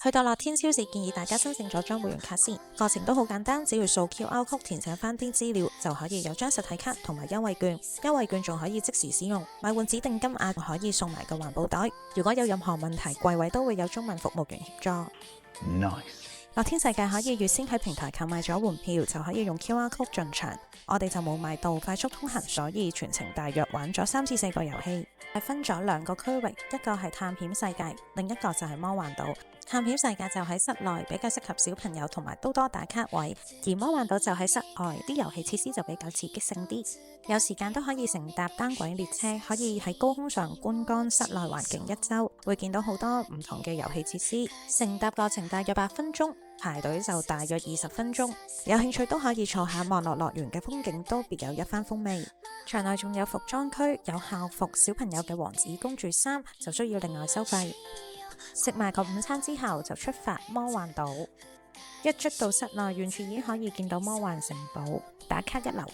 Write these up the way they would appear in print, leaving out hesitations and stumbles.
去到樂天超市，建議大家申請咗張會員卡先，過程都好簡單，只要掃 QR code 填寫翻啲資料，就可以有張實體卡同埋優惠券。優惠券仲可以即時使用，買滿指定金額可以送埋個環保袋。如果有任何問題，櫃位都會有中文服務員協助。Nice。樂天世界可以預先喺平台購買咗門票，就可以用 QR code 進場。我哋就冇買到快速通行，所以全程大約玩咗3至4個遊戲，係分咗2個區域，一個係探險世界，另一個就係魔幻島。探險世界就喺室內，比較適合小朋友同埋都多打卡位；而魔幻島就喺室外，啲遊戲設施就比較刺激性啲。有時間都可以乘搭單軌列車，可以喺高空上觀光室內環境一周，會見到好多唔同嘅遊戲設施。乘搭過程大約8分鐘，排隊就大約20分鐘。有興趣都可以坐下望落樂園嘅風景，都別有一番風味。場內仲有服裝區，有校服，小朋友嘅王子公主衫就需要另外收費。食埋個午餐之後就出發魔幻島，一出到室內，遠處已經可以見到魔幻城堡，打卡一流。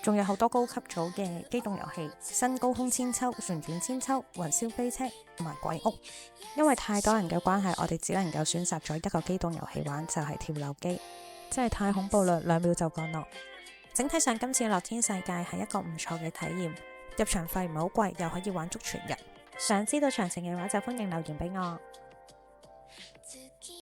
仲有好多高級組嘅機動遊戲，新高空千秋、旋轉千秋、雲霄飛車同埋鬼屋。因為太多人嘅關係，我哋只能夠選擇咗一個機動遊戲玩，就係跳樓機，真係太恐怖啦，2秒就降落。整體上今次樂天世界係一個唔錯嘅體驗，入場費唔係好貴，又可以玩足全日。想知道詳情嘅話就歡迎留言俾我。